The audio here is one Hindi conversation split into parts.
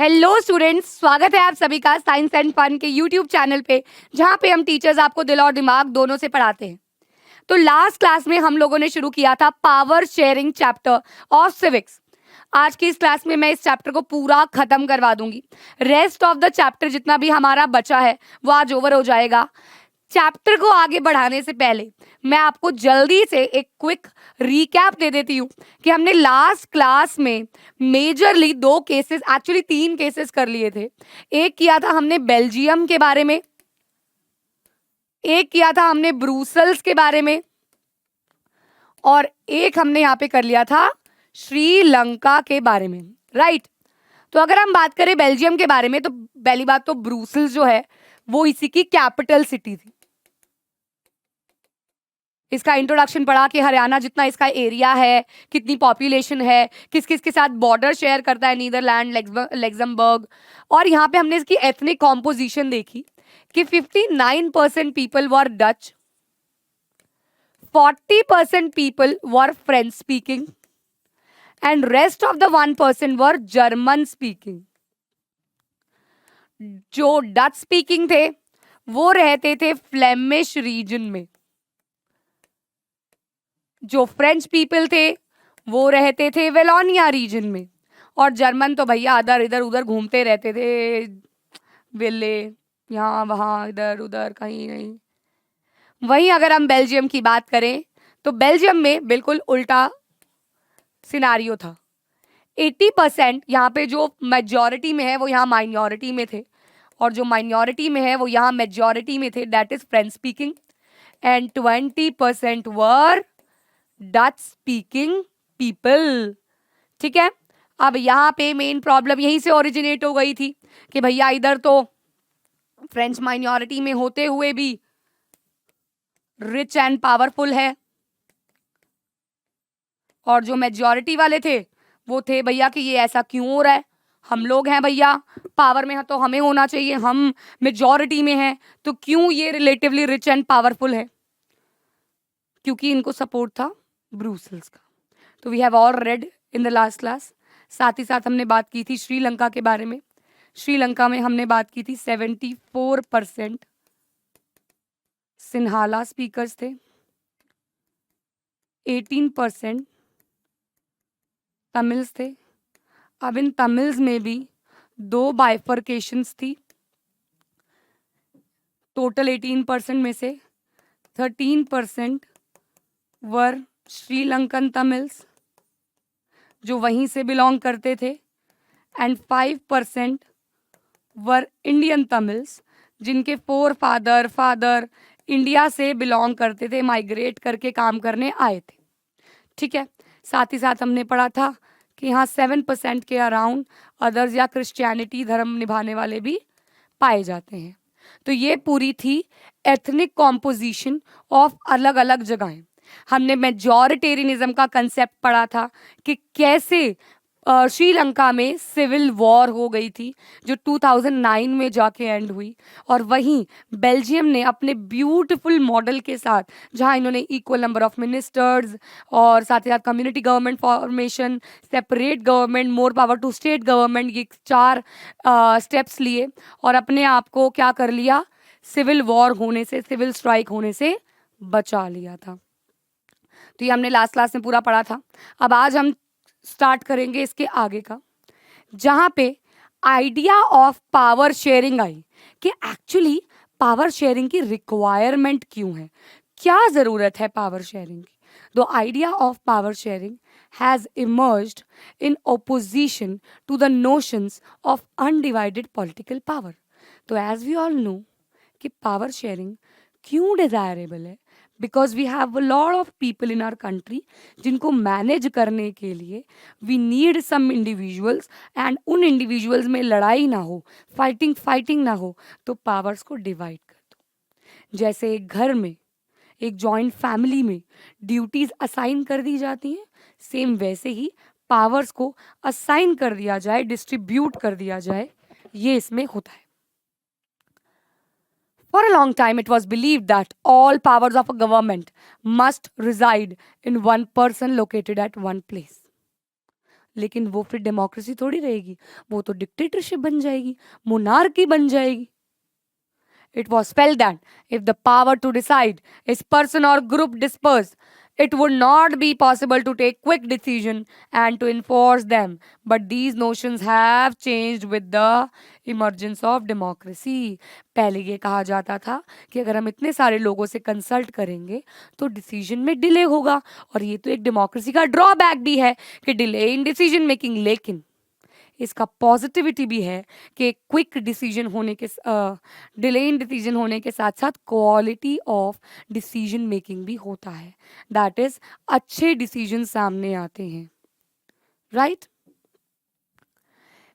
हेलो स्टूडेंट्स, स्वागत है आप सभी का साइंस एंड फन के यूट्यूब चैनल पे, जहाँ पे हम टीचर्स आपको दिल और दिमाग दोनों से पढ़ाते हैं। तो लास्ट क्लास में हम लोगों ने शुरू किया था power sharing chapter of civics. आज की इस क्लास में मैं इस चैप्टर को पूरा खत्म करवा दूंगी। रेस्ट ऑफ द चैप्टर जितना भी हमारा बचा है वो आज ओवर हो जाएगा। चैप्टर को आगे बढ़ाने से पहले मैं आपको जल्दी से एक क्विक रिकैप दे देती हूँ कि हमने लास्ट क्लास में मेजरली 2 केसेस, एक्चुअली 3 केसेस कर लिए थे। एक किया था हमने बेल्जियम के बारे में, एक किया था हमने ब्रुसेल्स के बारे में, और एक हमने यहाँ पे कर लिया था श्रीलंका के बारे में, राइट। तो अगर हम बात करें बेल्जियम के बारे में, तो पहली बात तो ब्रुसेल्स जो है वो इसी की कैपिटल सिटी थी। इसका इंट्रोडक्शन पढ़ा कि हरियाणा जितना इसका एरिया है, कितनी पॉपुलेशन है, किस किस के साथ बॉर्डर शेयर करता है, नीदरलैंड, लग्जमबर्ग। और यहाँ पे हमने इसकी एथनिक कॉम्पोजिशन देखी कि 59% people were Dutch, 40% people were French speaking and rest of the 1% were German speaking. जो डच स्पीकिंग थे वो रहते थे फ्लेमिश रीजन में, जो फ्रेंच पीपल थे वो रहते थे वेलोनिया रीजन में, और जर्मन तो भैया इधर उधर घूमते रहते थे, विले यहाँ वहाँ इधर उधर कहीं नहीं। वहीं अगर हम बेल्जियम की बात करें तो बेल्जियम में बिल्कुल उल्टा सिनारियो था। 80% यहाँ पे जो मेजॉरिटी में है वो यहाँ माइनॉरिटी में थे, और जो माइनॉरिटी में है वो यहाँ मेजॉरिटी में थे, that is French speaking, and 20% were Dutch speaking people. ठीक है, अब यहाँ पे मेन प्रॉब्लम यहीं से ओरिजिनेट हो गई थी कि भैया इधर तो फ्रेंच माइनॉरिटी में होते हुए भी रिच एंड पावरफुल है, और जो मेजॉरिटी वाले थे वो थे भैया कि ये ऐसा क्यों हो रहा है, हम लोग हैं भैया पावर में, तो हमें होना चाहिए, हम मेजॉरिटी में हैं तो क्यों ये रिलेटिवली रिच एंड पावरफुल है, क्योंकि इनको सपोर्ट था ब्रुसेल्स का। तो we have all read in the last class. साथ ही साथ हमने बात की थी श्रीलंका के बारे में। श्रीलंका में हमने बात की थी 74% सिन्हाला स्पीकर्स थे, 18% तमिल्स थे। अब इन तमिल्स में भी 2 बाइफर्केशंस थी। टोटल 18% में से 13% वर श्रीलंकन तमिल्स जो वहीं से बिलोंग करते थे, एंड 5% वर इंडियन तमिल्स जिनके फादर इंडिया से बिलोंग करते थे, माइग्रेट करके काम करने आए थे। ठीक है, साथ ही साथ हमने पढ़ा था कि यहाँ 7% के अराउंड अदर्स या क्रिश्चियनिटी धर्म निभाने वाले भी पाए जाते हैं। तो ये पूरी थी एथनिक कॉम्पोजिशन ऑफ अलग अलग जगहें। हमने मेजॉरिटेरियनिज्म का कंसेप्ट पढ़ा था कि कैसे श्रीलंका में सिविल वॉर हो गई थी जो 2009 में जाके एंड हुई, और वहीं बेल्जियम ने अपने ब्यूटीफुल मॉडल के साथ, जहां इन्होंने इक्वल नंबर ऑफ मिनिस्टर्स और साथ ही साथ community government formation, separate government, more power to state government, ये 4 स्टेप्स लिए और अपने आप को क्या कर लिया, सिविल वॉर होने से, सिविल स्ट्राइक होने से बचा लिया था। तो ये हमने लास्ट क्लास में पूरा पढ़ा था। अब आज हम स्टार्ट करेंगे इसके आगे का, जहां पे आइडिया ऑफ पावर शेयरिंग आई कि एक्चुअली पावर शेयरिंग की रिक्वायरमेंट क्यों है, क्या जरूरत है पावर शेयरिंग की। The idea of power sharing has emerged in opposition to the notions of undivided political power. तो एज वी ऑल नो कि पावर शेयरिंग क्यों डिजायरेबल है, because we have a lot of people in our country जिनको मैनेज करने के लिए we need some individuals, and उन इंडिविजुअल्स में लड़ाई ना हो, फाइटिंग ना हो, तो पावर्स को डिवाइड कर दो। जैसे एक घर में, एक जॉइंट फैमिली में ड्यूटीज असाइन कर दी जाती हैं, सेम वैसे ही पावर्स को असाइन कर दिया जाए, डिस्ट्रीब्यूट कर दिया जाए, ये इसमें होता है। For a long time, it was believed that all powers of a government must reside in one person located at one place. लेकिन वो फिर डेमोक्रेसी थोड़ी रहेगी, वो तो डिक्टेटरशिप बन जाएगी, मोनार्की बन जाएगी। It was felt that if the power to decide is person or group dispersed, it would not be possible to take quick decision and to enforce them. But these notions have changed with the emergence of democracy. पहले ये कहा जाता था कि अगर हम इतने सारे लोगों से कंसल्ट करेंगे तो डिसीजन में डिले होगा, और ये तो एक डेमोक्रेसी का ड्रॉबैक भी है कि डिले इन डिसीजन मेकिंग। लेकिन इसका पॉजिटिविटी भी है कि क्विक डिसीजन होने के डिले इन डिसीजन होने के साथ साथ क्वालिटी ऑफ डिसीजन मेकिंग भी होता है। दैट इज अच्छे डिसीजन सामने आते हैं, राइट?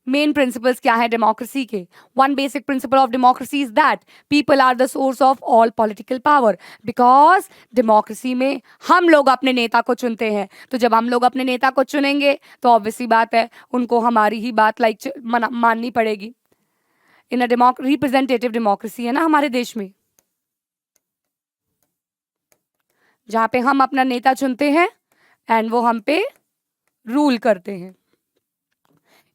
मेन प्रिंसिपल्स क्या है डेमोक्रेसी के? One basic principle of democracy is that people are the source of all political power. Because democracy में हम लोग अपने नेता को चुनते हैं, तो जब हम लोग अपने नेता को चुनेंगे तो ऑब्वियसली बात है उनको हमारी ही बात माननी पड़ेगी। इन अ रिप्रेजेंटेटिव डेमोक्रेसी है ना हमारे देश में, जहां पे हम अपना नेता चुनते हैं एंड वो हम पे रूल करते हैं।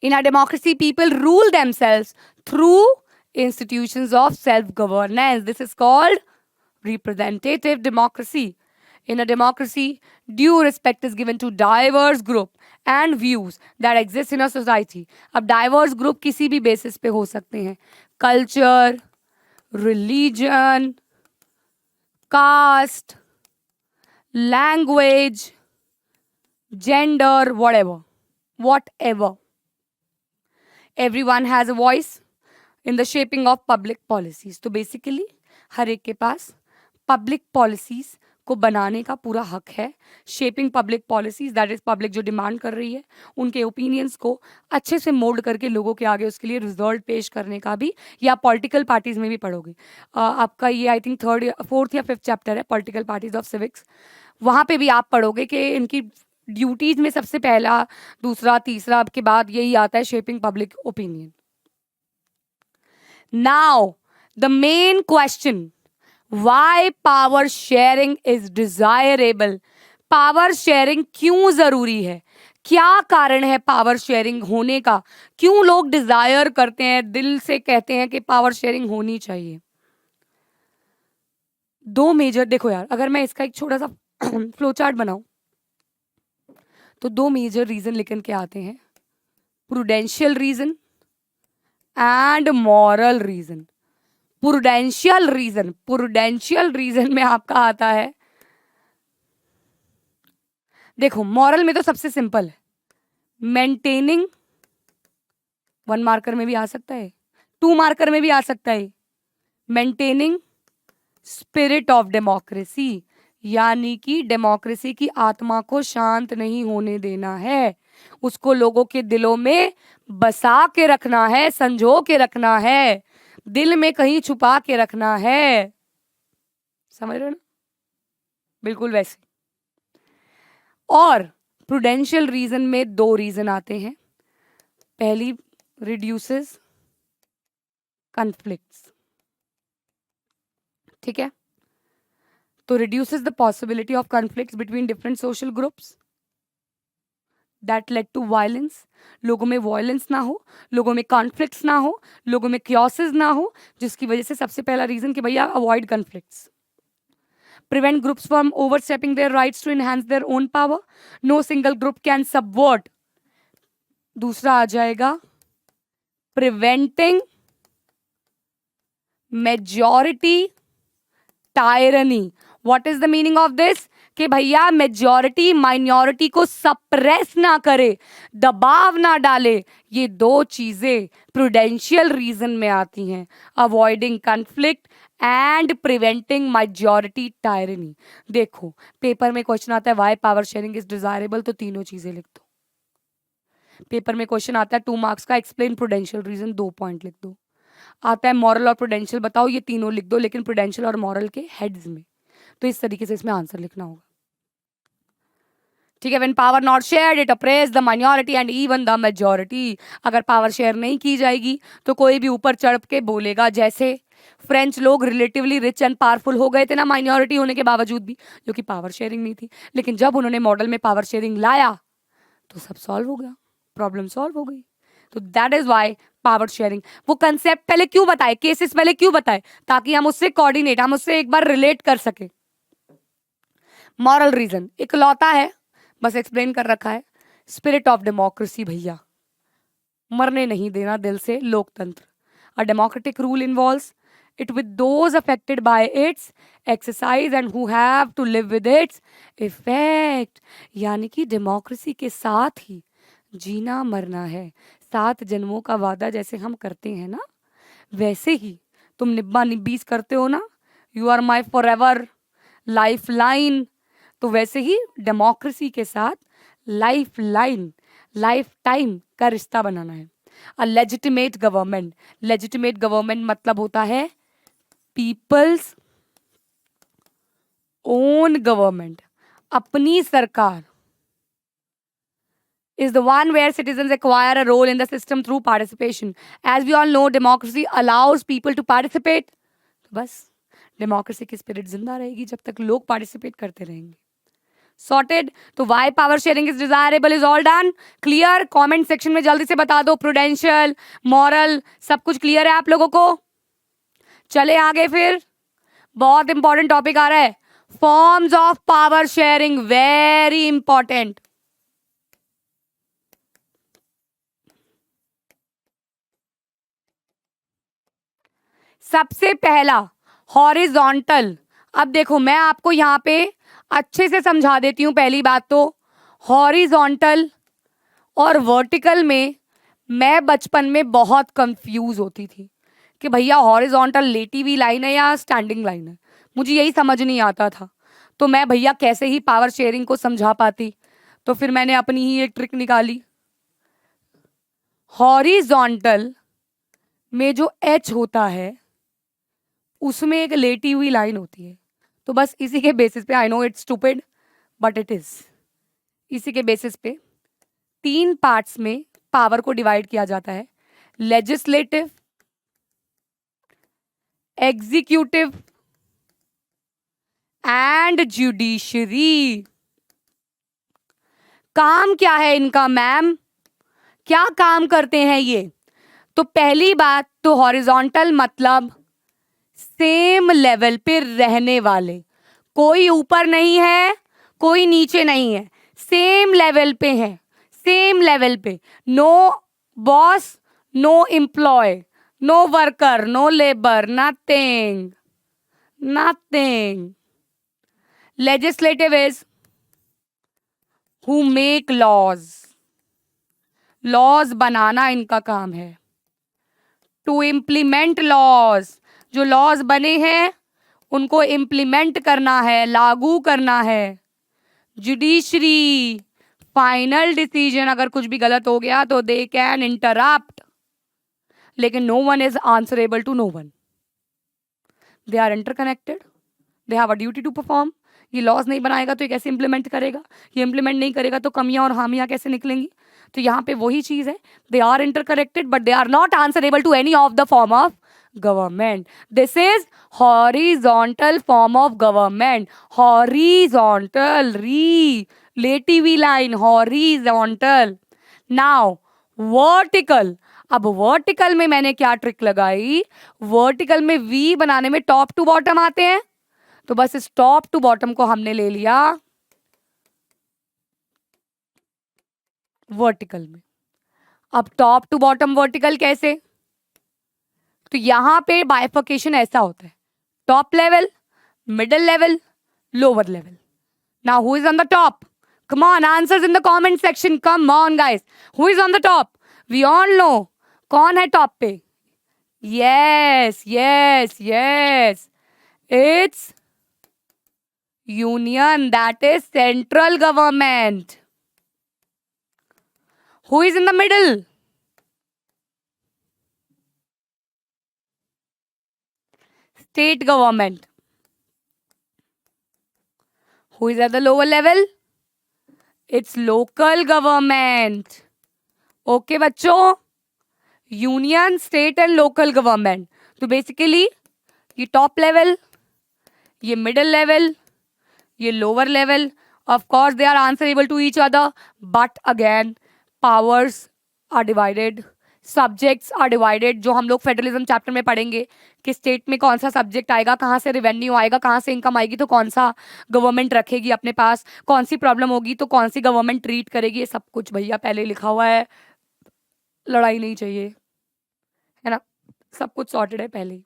In a democracy, people rule themselves through institutions of self-governance. This is called representative democracy. In a democracy, due respect is given to diverse group and views that exist in a society. अब diverse group किसी भी basis पे हो सकते हैं, culture, religion, caste, language, gender, whatever. Everyone has a voice in the shaping of public policies. तो basically हर एक के पास public policies को बनाने का पूरा हक है। Shaping public policies, that is public जो डिमांड कर रही है उनके ओपिनियंस को अच्छे से मोल्ड करके लोगों के आगे उसके लिए रिजल्ट पेश करने का भी। या पॉलिटिकल पार्टीज में भी पढ़ोगे, आपका ये आई थिंक फोर्थ या फिफ्थ चैप्टर है पॉलिटिकल पार्टीज ऑफ सिविक्स, वहाँ पे भी आप पढ़ोगे कि इनकी ड्यूटीज में सबसे पहला, दूसरा, तीसरा के बाद यही आता है shaping public opinion. Now the main question, why power sharing is desirable. Power sharing क्यों जरूरी है, क्या कारण है पावर शेयरिंग होने का, क्यों लोग डिजायर करते हैं, दिल से कहते हैं कि पावर शेयरिंग होनी चाहिए? दो मेजर, देखो यार अगर मैं इसका एक छोटा सा फ्लो चार्ट बनाऊं तो दो मेजर रीजन लिखन के आते हैं, prudential reason and moral reason. Prudential reason में आपका आता है, देखो मॉरल में तो सबसे सिंपल है, मेंटेनिंग, 1 मार्कर में भी आ सकता है, 2 मार्कर में भी आ सकता है, मेंटेनिंग स्पिरिट ऑफ डेमोक्रेसी, यानी कि डेमोक्रेसी की आत्मा को शांत नहीं होने देना है, उसको लोगों के दिलों में बसा के रखना है, संजो के रखना है, दिल में कहीं छुपा के रखना है। समझ रहे हो ना? बिल्कुल वैसे। और प्रूडेंशियल रीजन में 2 रीजन आते हैं, पहली रिड्यूसेस कॉन्फ्लिक्ट्स, ठीक है, तो reduces the possibility of conflicts between different social groups that lead to violence. लोगों में वायलेंस ना हो, लोगों में कॉन्फ्लिक्ट्स ना हो, लोगों में क्योसेस ना हो, जिसकी वजह से सबसे पहला रीजन कि भैया avoid conflicts. Prevent groups from overstepping their rights to enhance their own power, no single group can subvert. दूसरा आ जाएगा preventing majority tyranny. What is the meaning of this? कि भैया मेजॉरिटी माइनॉरिटी को सप्रेस ना करे, दबाव ना डाले। ये 2 चीजें प्रूडेंशियल रीजन में आती हैं, avoiding conflict and preventing majority tyranny. देखो पेपर में क्वेश्चन आता है why power sharing is desirable, तो तीनों चीजें लिख दो। पेपर में क्वेश्चन आता है 2 मार्क्स का, एक्सप्लेन प्रूडेंशियल रीजन, 2 पॉइंट लिख दो। आता है मॉरल और प्रूडेंशियल बताओ, ये तीनों लिख दो, लेकिन प्रूडेंशियल और मॉरल के हेड्स में। तो इस तरीके से इसमें आंसर लिखना होगा, ठीक है। When power not shared it oppress the minority and even the majority. अगर पावर शेयर नहीं की जाएगी तो कोई भी ऊपर चढ़ के बोलेगा, जैसे फ्रेंच लोग रिलेटिवली रिच एंड पावरफुल हो गए थे ना माइनॉरिटी होने के बावजूद भी, क्योंकि पावर शेयरिंग नहीं थी। लेकिन जब उन्होंने मॉडल में पावर शेयरिंग लाया तो सब सॉल्व हो गया। प्रॉब्लम सॉल्व हो गई। तो that is why power sharing. वो कंसेप्ट पहले क्यों बताए, केसेस पहले क्यों बताए, ताकि हम उससे कोऑर्डिनेट, हम उससे एक बार रिलेट कर सके। मॉरल रीजन इकलौता है, बस एक्सप्लेन कर रखा है। स्पिरिट ऑफ डेमोक्रेसी भैया, मरने नहीं देना दिल से लोकतंत्र। A democratic rule involves it with those affected by its exercise and who have to live with its effect। यानी कि डेमोक्रेसी के साथ ही जीना मरना है। 7 जन्मों का वादा जैसे हम करते हैं ना, वैसे ही तुम निब्बा निब्बीस करते हो ना, you are my forever lifeline, तो वैसे ही डेमोक्रेसी के साथ लाइफ लाइन, लाइफ टाइम का रिश्ता बनाना है। A legitimate government, legitimate government मतलब होता है पीपल्स ओन गवर्नमेंट, अपनी सरकार is the one where citizens acquire a role in the system through participation. As we all know, democracy allows people to participate. तो बस डेमोक्रेसी की स्पिरिट जिंदा रहेगी जब तक लोग पार्टिसिपेट करते रहेंगे। सॉर्टेड। तो why power sharing is desirable is all done, clear. Comment section में जल्दी से बता दो, प्रूडेंशियल, मॉरल, सब कुछ क्लियर है आप लोगों को। चले आगे, फिर बहुत इंपॉर्टेंट टॉपिक आ रहा है, forms of power sharing, very important. सबसे पहला हॉरिजॉन्टल। अब देखो मैं आपको यहां पे अच्छे से समझा देती हूं। पहली बात तो हॉरिजॉन्टल और वर्टिकल में मैं बचपन में बहुत कंफ्यूज होती थी कि भैया हॉरिजॉन्टल लेटी हुई लाइन है या स्टैंडिंग लाइन है, मुझे यही समझ नहीं आता था। तो मैं भैया कैसे ही पावर शेयरिंग को समझा पाती, तो फिर मैंने अपनी ही एक ट्रिक निकाली। हॉरिजॉन्टल में जो एच होता है उसमें एक लेटी हुई लाइन होती है। तो बस इसी के बेसिस पे, I know it's stupid but it is, इसी के बेसिस पे 3 पार्ट्स में पावर को डिवाइड किया जाता है, लेजिस्लेटिव, एग्जीक्यूटिव एंड जुडिशरी। काम क्या है इनका मैम, क्या काम करते हैं ये? तो पहली बात तो हॉरिजॉन्टल मतलब सेम लेवल पे रहने वाले, कोई ऊपर नहीं है कोई नीचे नहीं है, सेम लेवल पे है, सेम लेवल पे। No boss, no employee, no worker, no labour, nothing, nothing. Legislative is who make laws, laws बनाना इनका काम है। टू इम्प्लीमेंट लॉज, जो लॉज बने हैं उनको इम्प्लीमेंट करना है, लागू करना है। जुडिशरी, फाइनल डिसीजन, अगर कुछ भी गलत हो गया तो दे कैन इंटरप्ट, लेकिन no one is answerable to no one, they are interconnected, they have a duty to perform. ये लॉज नहीं बनाएगा तो ये कैसे इंप्लीमेंट करेगा, ये इंप्लीमेंट नहीं करेगा तो कमियां और हामियां कैसे निकलेंगी? तो यहाँ पे वही चीज है, they are interconnected but they are not answerable to any of the form of government. This is horizontal form of government. Horizontal, लेटी हुई लाइन, horizontal. Now vertical, अब वर्टिकल में मैंने क्या ट्रिक लगाई, वर्टिकल में वी बनाने में टॉप टू बॉटम आते हैं, तो बस इस टॉप टू बॉटम को हमने ले लिया वर्टिकल में। अब टॉप टू बॉटम वर्टिकल कैसे? तो यहां पे बाइफर्केशन ऐसा होता है, top level, middle level, lower level. Now who is on the top? Come on, answers in the comment section, come on guys, who is on the top? We all know कौन है टॉप पे। Yes yes yes, it's union, that is central government. Who is in the middle? State government. Who is at the lower level? It's local government. Okay बच्चों, union, state and local government. तो बेसिकली ये टॉप लेवल, ये मिडिल लेवल, ये lower level, of course they are answerable to each other, but again powers are divided, subjects are divided, जो हम लोग फेडरलिज्म चैप्टर में पढ़ेंगे कि स्टेट में कौन सा सब्जेक्ट आएगा, कहाँ से रेवेन्यू आएगा, कहाँ से इनकम आएगी, तो कौन सा गवर्नमेंट रखेगी अपने पास, कौन सी प्रॉब्लम होगी तो कौन सी गवर्नमेंट ट्रीट करेगी, ये सब कुछ भैया पहले लिखा हुआ है। लड़ाई नहीं चाहिए, है ना, सब कुछ सॉर्टेड है पहले ही।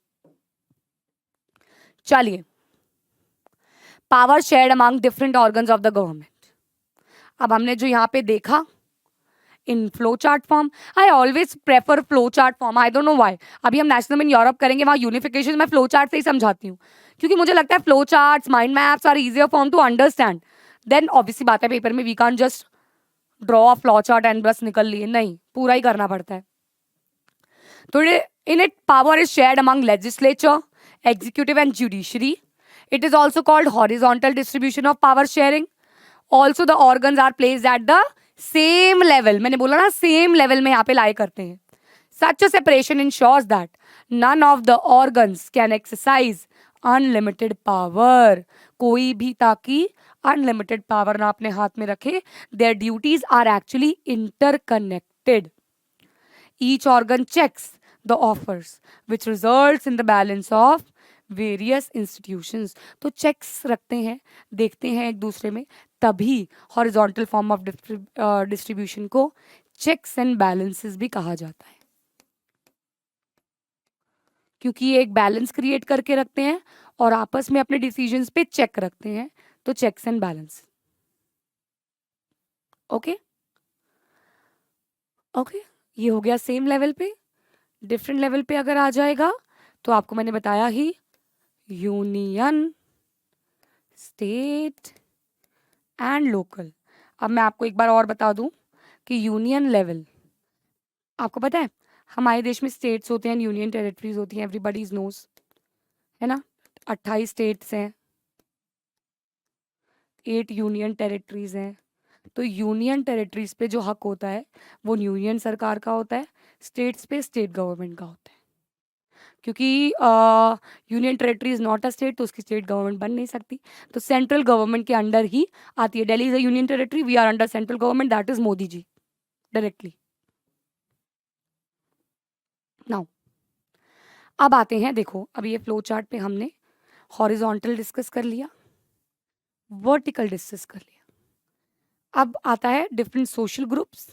चलिए, power shared among different organs of the government. अब हमने जो यहाँ पे देखा in flow chart form, I always prefer flow chart form, I don't know why. अभी हम नेशनल इन यूरोप करेंगे, वहाँ यूनिफिकेशन मैं फ्लो चार्ट से ही समझाती हूँ, क्योंकि मुझे लगता है flow charts, mind maps are easier form to understand. Then obviously बात है, पेपर में we can't just draw a flow chart and बस निकल लिए, नहीं, पूरा ही करना पड़ता है। तो in it power is shared among legislature, executive and judiciary. It is also called horizontal distribution of power sharing. Also the organs are placed at the same level. मैंने बोला ना same level में यहाँ पे lie करते हैं. Such a separation ensures that none of the organs can exercise unlimited power. कोई भी ताकि unlimited power ना अपने हाथ में रखे. Their duties are actually interconnected. Each organ checks the offers, which results in the balance of various institutions. तो चेक्स रखते हैं, देखते हैं एक दूसरे में, तभी हॉरिजॉन्टल फॉर्म ऑफ डिस्ट्रीब्यूशन को चेक्स एंड बैलेंसेस भी कहा जाता है, क्योंकि ये एक बैलेंस क्रिएट करके रखते हैं और आपस में अपने डिसीजंस पे चेक रखते हैं, तो checks and balance. Okay okay, ये हो गया सेम लेवल पे। डिफरेंट लेवल पे अगर आ जाएगा तो आपको मैंने बताया ही, यूनियन, स्टेट एंड लोकल। अब मैं आपको एक बार और बता दूं कि यूनियन लेवल, आपको पता है हमारे देश में स्टेट्स होते हैं, यूनियन टेरिटरीज होती हैं, एवरीबडी नोज, है ना, 28 स्टेट्स हैं, 8 यूनियन टेरिटरीज हैं। तो यूनियन टेरिटरीज पे जो हक होता है वो यूनियन सरकार का होता है, स्टेट्स पे स्टेट गवर्नमेंट का होता है, क्योंकि union territory is not a state, तो उसकी स्टेट गवर्नमेंट बन नहीं सकती, तो सेंट्रल गवर्नमेंट के अंडर ही आती है। Delhi is a union territory, we are under central government, that is Modi ji directly. Now अब आते हैं, देखो अभी ये फ्लो चार्ट पे हमने हॉरिजॉन्टल डिस्कस कर लिया, वर्टिकल डिस्कस कर लिया, अब आता है different social groups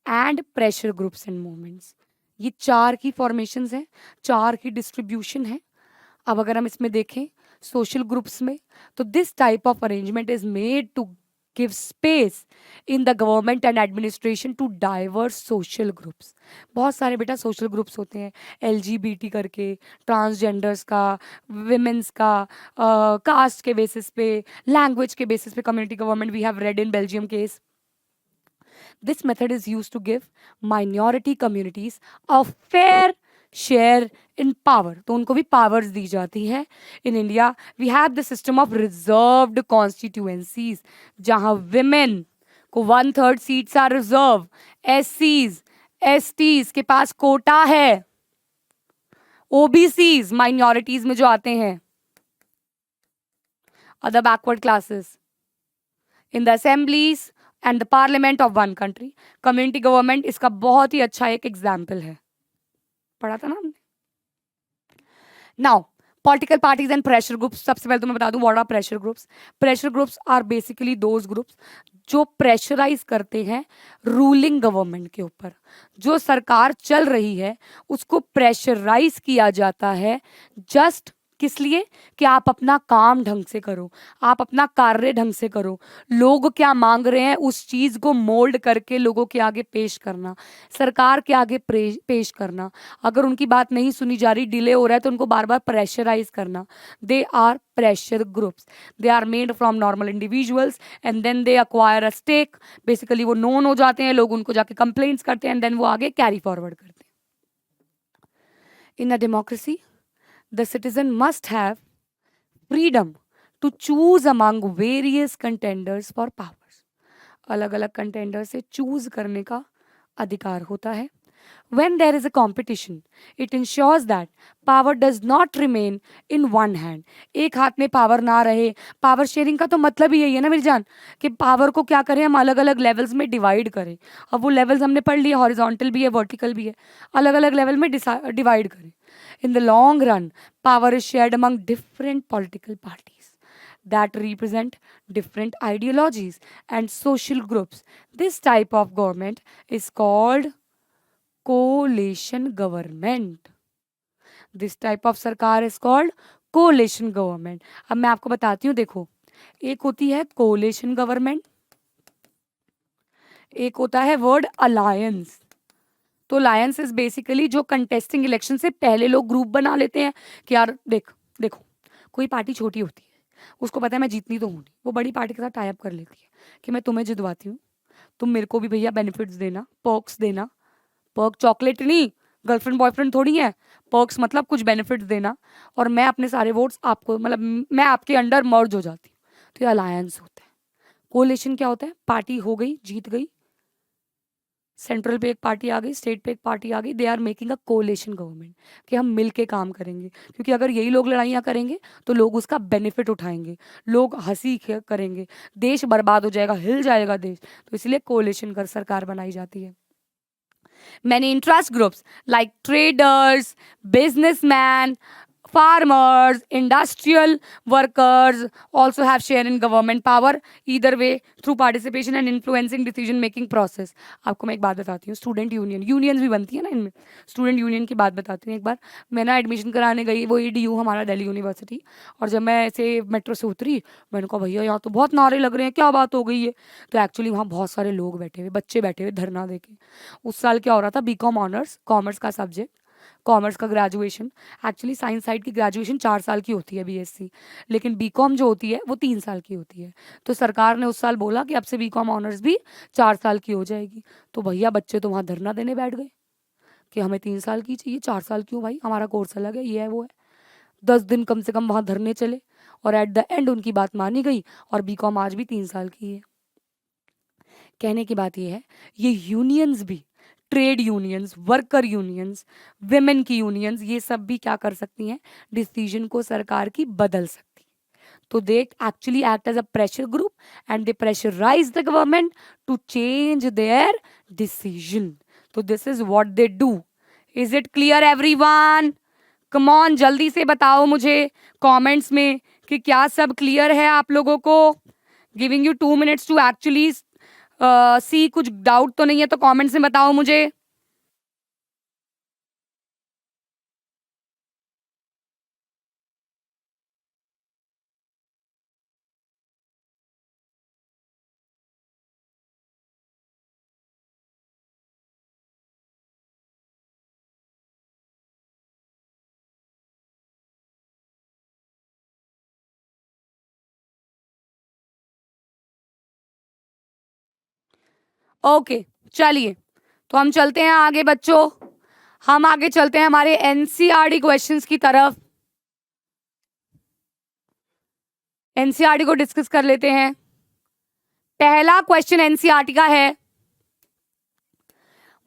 and pressure groups and movements. ये 4 की फॉर्मेशंस हैं, 4 की डिस्ट्रीब्यूशन है। अब अगर हम इसमें देखें सोशल ग्रुप्स में, तो this type of arrangement is made to give space in the government and administration to diverse social groups. बहुत सारे बेटा सोशल ग्रुप्स होते हैं, LGBT करके, ट्रांसजेंडर्स का, विमेंस का, कास्ट के बेसिस पे, लैंग्वेज के बेसिस पे community government, we have read in Belgium case. This method is used to give minority communities a fair share in power. तो उनको भी powers दी जाती है। In India, we have the system of reserved constituencies, जहाँ women को 1/3 seats are reserved, SCs, STs के पास कोटा है, OBCs minorities में जो आते हैं, other backward classes, in the assemblies and the parliament of one country. Community government इसका बहुत ही अच्छा एक एग्जाम्पल है, पढ़ा था ना हमने। Now political parties and pressure groups, सबसे पहले तो मैं बता दूं what are pressure groups. Pressure groups are basically those groups जो प्रेशराइज करते हैं रूलिंग गवर्नमेंट के ऊपर। जो सरकार चल रही है उसको प्रेशराइज किया जाता है, जस्ट किस लिए कि आप अपना काम ढंग से करो, आप अपना कार्य ढंग से करो, लोग क्या मांग रहे हैं उस चीज को मोल्ड करके लोगों के आगे पेश करना, सरकार के आगे पेश करना। अगर उनकी बात नहीं सुनी जा रही, डिले हो रहा है, तो उनको बार बार प्रेशराइज करना। They are pressure groups, they are made from normal individuals and then they acquire a stake. Basically वो नोन हो जाते हैं, लोग उनको जाके कंप्लेंट्स करते हैं एंड देन वो आगे कैरी फॉरवर्ड करते हैं। In a democracy the citizen must have freedom to choose among various contenders for powers. अलग अलग कंटेंडर से चूज करने का अधिकार होता है। When there is a competition, it ensures that power does not remain in one hand. एक हाथ में पावर ना रहे. पावर शेयरिंग का तो मतलब ही यही है ना मेरी जान, कि पावर को क्या करें हम अलग अलग लेवल्स में डिवाइड करें. अब वो लेवल्स हमने पढ़ लिए, हॉरिजॉन्टल भी है, वर्टिकल भी है, अलग अलग लेवल में डिवाइड करें. In the long run, power is shared among different political parties that represent different ideologies and social groups. This type of government is called coalition government. This type of सरकार is called coalition government. अब मैं आपको बताती हूँ, देखो, एक होती है coalition government, एक होता है वर्ड अलायंस. तो अलायंस इज बेसिकली जो कंटेस्टिंग इलेक्शन से पहले लोग ग्रुप बना लेते हैं कि यार देखो कोई पार्टी छोटी होती है, उसको पता है मैं जीतनी तो हूँ नहीं, वो बड़ी पार्टी के साथ टाई अप कर लेती है कि मैं तुम्हें जितवाती हूँ, तुम मेरे को भी भैया बेनिफिट्स देना, पर्क्स देना. पर्क चॉकलेट नहीं, गर्लफ्रेंड बॉयफ्रेंड थोड़ी है. पर्क्स मतलब कुछ बेनिफिट्स देना, और मैं अपने सारे वोट्स आपको, मतलब मैं आपके अंडर मर्ज हो जाती हूँ. तो ये अलायंस होता है. कोलिशन क्या होता है? पार्टी हो गई, जीत गई, सेंट्रल पे एक पार्टी आ गई, स्टेट पे एक पार्टी आ गई, they are making a coalition government कि हम मिल के काम करेंगे. क्योंकि अगर यही लोग लड़ाइयाँ करेंगे तो लोग उसका बेनिफिट उठाएंगे, लोग हंसी करेंगे, देश बर्बाद हो जाएगा, हिल जाएगा देश. तो इसलिए कोलिशन कर सरकार बनाई जाती है. Many interest groups like traders, businessmen, farmers, industrial workers also have share in government power, either way through participation and influencing decision making process. आपको मैं एक बात बताती हूँ, स्टूडेंट यूनियंस भी बनती है ना इनमें. स्टूडेंट यूनियन की बात बताती हूँ. एक बार मैं ना एडमिशन कराने गई, वो EDU हमारा दिल्ली यूनिवर्सिटी, और जब मैं ऐसे मेट्रो से उतरी, मैंने कहा भैया यहाँ तो बहुत नारे लग रहे हैं, क्या बात हो गई है? तो एक्चुअली वहाँ बहुत सारे लोग बैठे हुए, बच्चे बैठे हुए धरना देके. उस साल क्या हो रहा था, BCom ऑनर्स, कॉमर्स का सब्जेक्ट, कॉमर्स का ग्रेजुएशन. एक्चुअली साइंस साइड की ग्रेजुएशन 4 साल की होती है, BSc, लेकिन BCom जो होती है वो 3 साल की होती है. तो सरकार ने उस साल बोला कि अब से BCom ऑनर्स भी 4 साल की हो जाएगी. तो भैया बच्चे तो वहाँ धरना देने बैठ गए कि हमें 3 साल की चाहिए, 4 साल क्यों भाई, हमारा कोर्स अलग है, ये है वो है. 10 दिन कम से कम वहाँ धरने चले, और एट द एंड उनकी बात मानी गई, और BCom आज भी 3 साल की है. कहने की बात यह है, ये यूनियंस भी, trade unions, worker unions, women की यूनियंस, ये सब भी क्या कर सकती हैं, डिसीजन को सरकार की बदल सकती. तो they actually act as a pressure group and they pressurise the government to change their decision. तो this is what they do. Is it clear everyone? Come on, जल्दी से बताओ मुझे कमेंट्स में कि क्या सब क्लियर है आप लोगों को. Giving you 2 minutes to actually see. कुछ डाउट तो नहीं है तो कमेंट्स में बताओ मुझे. ओके, चलिए तो हम चलते हैं आगे बच्चों. हम आगे चलते हैं हमारे NCERT क्वेश्चंस की तरफ. NCERT को डिस्कस कर लेते हैं. पहला क्वेश्चन NCERT का है,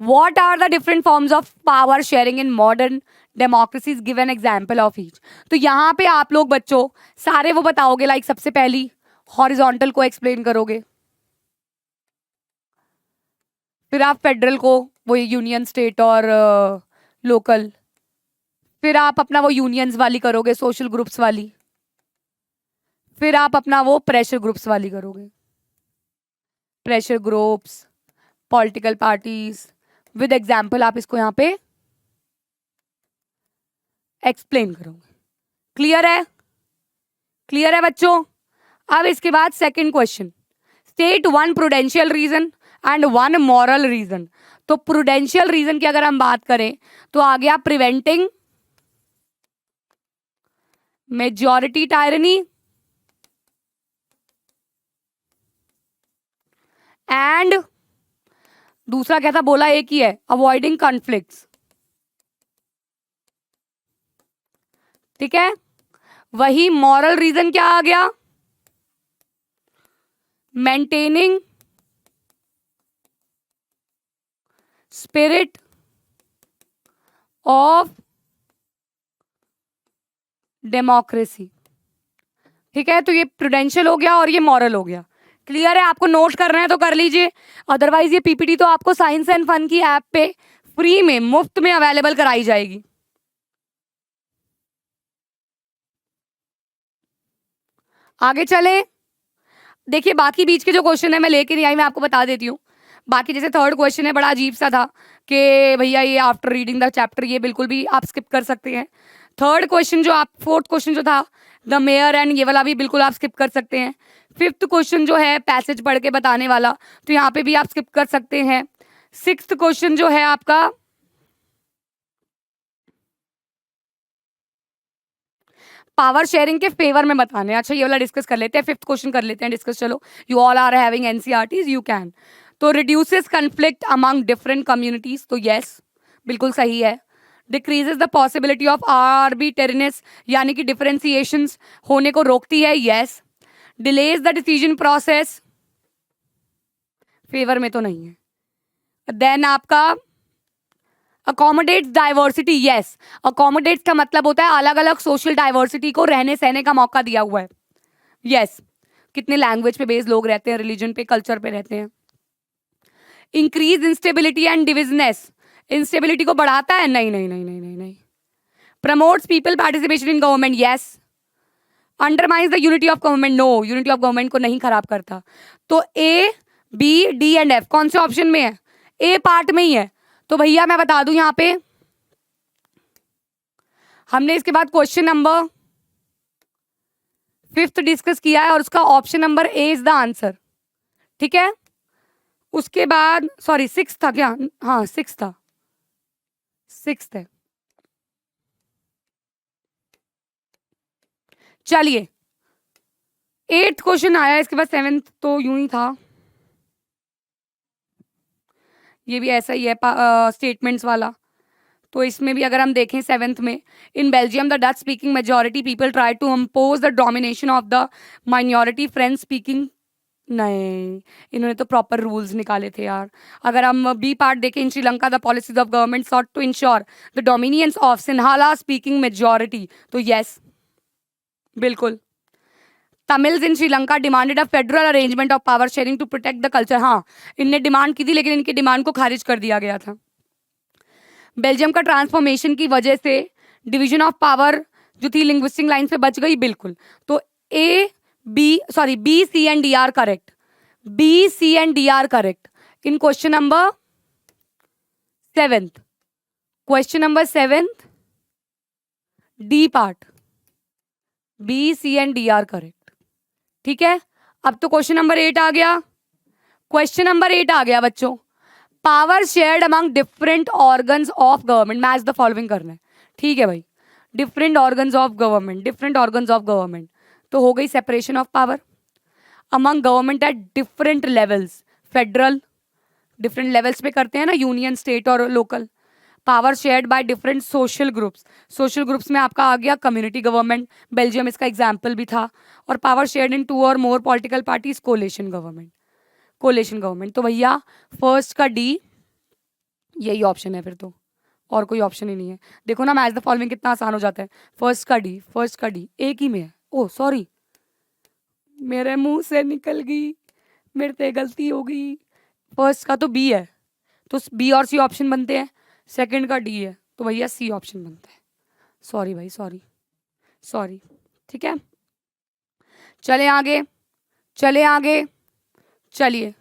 What are the different forms of power sharing in modern democracies? Give an example of each. तो यहाँ पे आप लोग बच्चों सारे वो बताओगे, लाइक सबसे पहली हॉरिजॉन्टल को एक्सप्लेन करोगे, फिर आप फेडरल को, वो यूनियन, स्टेट और लोकल, फिर आप अपना वो यूनियंस वाली करोगे, सोशल ग्रुप्स वाली, फिर आप अपना वो प्रेशर ग्रुप्स वाली करोगे. Pressure groups, political parties, with example आप इसको यहाँ पे एक्सप्लेन करोगे. क्लियर है? क्लियर है बच्चों? अब इसके बाद second question, state 1 prudential reason and 1 moral reason. तो प्रूडेंशियल रीजन की अगर हम बात करें तो आ गया प्रिवेंटिंग मेजॉरिटी टायरनी एंड दूसरा क्या था, बोला एक ही है, अवॉइडिंग कॉन्फ्लिक्ट्स. ठीक है. वही मॉरल रीजन क्या आ गया, मेंटेनिंग स्पिरिट ऑफ डेमोक्रेसी। ठीक है, तो ये प्रूडेंशियल हो गया और ये मॉरल हो गया। क्लियर है? आपको नोट करना है तो कर लीजिए, अदरवाइज ये पीपीटी तो आपको साइंस एंड फन की ऐप पे फ्री में मुफ्त में अवेलेबल कराई जाएगी। आगे चले, देखिए बाकी बीच के जो क्वेश्चन है मैं लेके नहीं आई, मैं आपको बता देती हूँ। बाकी जैसे थर्ड क्वेश्चन है बड़ा अजीब सा था कि भैया ये आफ्टर रीडिंग द चैप्टर, ये बिल्कुल भी आप स्किप कर सकते हैं। थर्ड क्वेश्चन जो आप, फोर्थ क्वेश्चन जो था द मेयर एंड, ये वाला भी बिल्कुल आप स्किप कर सकते हैं। फिफ्थ क्वेश्चन जो है पैसेज पढ़ के बताने वाला, तो यहाँ पे भी आप स्किप कर सकते हैं। सिक्स्थ क्वेश्चन जो है आपका पावर शेयरिंग के फेवर में बताने, अच्छा ये वाला डिस्कस कर लेते हैं। फिफ्थ क्वेश्चन कर लेते हैं डिस्कस, चलो। You all are having NCERTs, you can. तो reduces conflict among different communities, तो यस बिल्कुल सही है। Decreases the possibility of arbitrariness, यानी कि डिफरेंशिएशंस होने को रोकती है, yes. Delays the decision process, favour में तो नहीं है। देन आपका अकोमोडेट्स डाइवर्सिटी, यस। अकोमोडेट्स का मतलब होता है अलग अलग सोशल डाइवर्सिटी को रहने सहने का मौका दिया हुआ है, यस। कितने लैंग्वेज पे बेस्ड लोग रहते हैं, रिलीजन पे, कल्चर पे रहते हैं। Increase instability and divisiveness, instability को बढ़ाता है, नहीं नहीं नहीं नहीं नहीं नहीं। Promotes people participation in government, yes. Undermines the unity of government, no, unity of government को नहीं खराब करता। तो A B D and F कौन से ऑप्शन में है? ए पार्ट में ही है। तो भैया मैं बता दूं यहां पे हमने इसके बाद क्वेश्चन नंबर फिफ्थ डिस्कस किया है और उसका option number A is the answer. ठीक है, उसके बाद सॉरी सिक्स था क्या? हाँ सिक्स था, सिक्स है। चलिए एट्थ क्वेश्चन आया, इसके बाद सेवेंथ तो यूं ही था, ये भी ऐसा ही है स्टेटमेंट्स वाला। तो इसमें भी अगर हम देखें सेवेंथ में, in Belgium the Dutch speaking majority people try to impose the domination of the minority French speaking, नहीं इन्होंने तो प्रॉपर रूल्स निकाले थे यार। अगर हम बी पार्ट देखें, in Sri Lanka the policies of government sought to ensure the dominance of Sinhala speaking majority, तो यस बिल्कुल। Tamils in Sri Lanka demanded a federal arrangement of power sharing to protect the culture, हाँ इनने डिमांड की थी लेकिन इनकी डिमांड को खारिज कर दिया गया था। बेल्जियम का ट्रांसफॉर्मेशन की वजह से डिवीजन ऑफ पावर जो थी लिंग्विस्टिक लाइन पे बच गई, बिल्कुल। तो A B sorry B C and D are correct, B C and D are correct in question number seventh. Question number seventh D part, B C and D are correct. ठीक है, अब तो क्वेश्चन नंबर 8 आ गया। क्वेश्चन नंबर 8 आ गया बच्चों, power shared among different organs of government, match the following करना है। ठीक है भाई, different organs of government, different organs of government, तो हो गई separation of power among government at different levels. Federal different levels पे करते हैं ना, यूनियन, स्टेट और local. Power shared by different social groups, social groups में आपका आ गया कम्युनिटी गवर्नमेंट, बेल्जियम इसका एग्जाम्पल भी था। और पावर शेयर्ड इन 2 और मोर political parties, coalition government, coalition government. तो भैया फर्स्ट का डी यही ऑप्शन है फिर तो, और कोई ऑप्शन ही नहीं है। देखो ना मैच द फॉलोइंग कितना आसान हो जाता है। फर्स्ट का डी, फर्स्ट का डी एक ही में है। ओह सॉरी, मेरे मुंह से निकल गई, मेरे से गलती हो गई। फर्स्ट का तो बी है, तो बी और सी ऑप्शन बनते हैं। सेकंड का डी है, तो भैया सी ऑप्शन बनता है। सॉरी भाई, सॉरी सॉरी। ठीक है, चले आगे, चले आगे, चलिए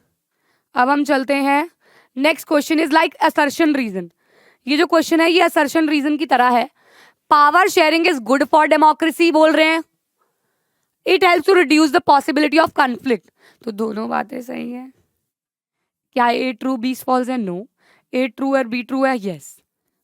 अब हम चलते हैं। Next question is like assertion reason. ये जो क्वेश्चन है ये असर्शन रीजन की तरह है। Power sharing is good for democracy बोल रहे हैं, it helps to reduce the possibility of conflict. तो दोनों बातें सही है। क्या ए ट्रू बी फॉल्स है? नो। ए ट्रू और बी ट्रू है? यस।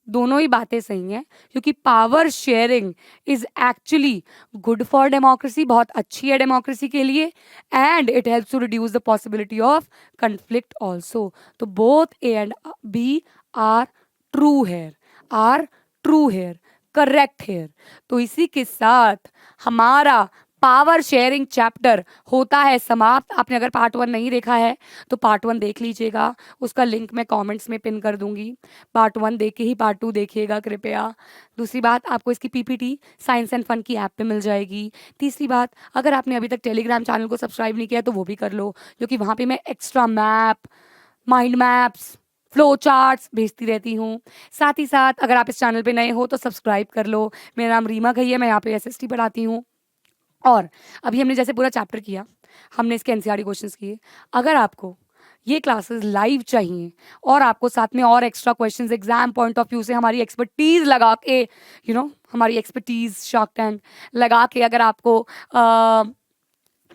दोनों ही बातें सही हैं, क्योंकि power sharing is actually good for democracy, बहुत अच्छी है डेमोक्रेसी के लिए, and it helps to reduce the possibility of conflict also. तो both A and B are true here, are true here, correct here. तो इसी के साथ हमारा पावर शेयरिंग चैप्टर होता है समाप्त। आपने अगर पार्ट 1 नहीं देखा है तो पार्ट 1 देख लीजिएगा, उसका लिंक मैं कमेंट्स में पिन कर दूंगी। पार्ट 1 देख के ही पार्ट 2 देखिएगा कृपया। दूसरी बात, आपको इसकी पीपीटी साइंस एंड फन की ऐप पे मिल जाएगी। तीसरी बात, अगर आपने अभी तक टेलीग्राम चैनल को सब्सक्राइब नहीं किया तो वो भी कर लो, क्योंकि वहाँ पे मैं extra map, mind maps, flow charts भेजती रहती हूँ। साथ ही साथ अगर आप इस चैनल पे नए हो तो सब्सक्राइब कर लो। मेरा नाम रीमा घई है, मैं यहाँ पे एसएसटी पढ़ाती हूँ। और अभी हमने जैसे पूरा चैप्टर किया, हमने इसके एनसीईआरटी क्वेश्चंस किए। अगर आपको ये क्लासेस लाइव चाहिए और आपको साथ में और extra questions exam point of view से हमारी एक्सपर्टीज लगा के, हमारी एक्सपर्टीज शार्क टैंक लगा के अगर आपको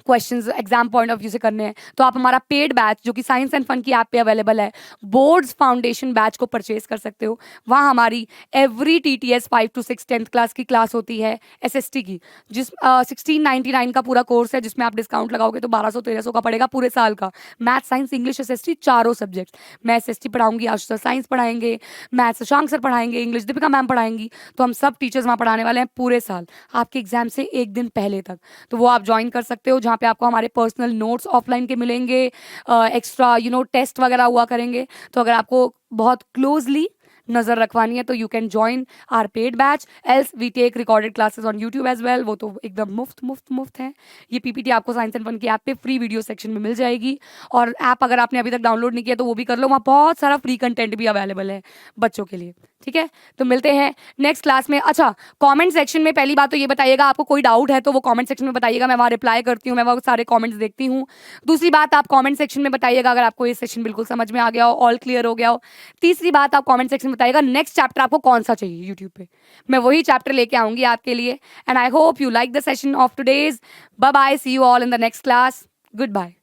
questions exam point of view से करने हैं, तो आप हमारा पेड बैच जो कि साइंस एंड फन की ऐप पे अवेलेबल है, बोर्ड्स फाउंडेशन बैच को परचेज कर सकते हो। वहाँ हमारी every TTS 5 to 6 10th class की क्लास होती है SST की, जिस 1699 का पूरा कोर्स है, जिसमें आप डिस्काउंट लगाओगे तो 1200-1300 का पड़ेगा पूरे साल का। मैथ, साइंस, इंग्लिश, SST चारों सब्जेक्ट। मैं SST पढ़ाऊंगी, आशुष सर साइंस पढ़ाएंगे, मैथ्स शशांक सर पढ़ाएंगे, इंग्लिश दीपिका मैम पढ़ाएंगी। तो हम सब टीचर्स वहाँ पढ़ाने वाले हैं पूरे साल, आपके एग्जाम से एक दिन पहले तक। तो वो आप ज्वाइन कर सकते हो, जहाँ पे आपको हमारे पर्सनल नोट्स ऑफलाइन के मिलेंगे, एक्स्ट्रा टेस्ट वगैरह हुआ करेंगे। तो अगर आपको बहुत क्लोजली नज़र रखवानी है तो you can join our paid batch, else we take recorded classes on YouTube as well. वो तो एकदम मुफ्त है। ये पीपीटी आपको साइंस एंड फन की ऐप पे फ्री वीडियो सेक्शन में मिल जाएगी। और ऐप अगर आपने अभी तक डाउनलोड नहीं किया तो वो भी कर लो, वहाँ बहुत सारा फ्री कंटेंट भी अवेलेबल है बच्चों के लिए। ठीक है, तो मिलते हैं नेक्स्ट क्लास में। अच्छा, कमेंट सेक्शन में पहली बात तो ये बताइएगा, आपको कोई डाउट है तो वो कमेंट सेक्शन में बताइएगा, मैं वहाँ रिप्लाई करती हूँ, मैं वहाँ सारे कमेंट्स देखती हूँ। दूसरी बात, आप कमेंट सेक्शन में बताइएगा अगर आपको ये सेशन बिल्कुल समझ में आ गया हो, ऑल क्लियर हो गया हो। तीसरी बात, आप कमेंट सेक्शन में बताइएगा नेक्स्ट चैप्टर आपको कौन सा चाहिए यूट्यूब पे, मैं वही चैप्टर लेके आऊंगी आपके लिए। And I hope you like the session of today's. Bye bye, see you all in the next class. Good bye.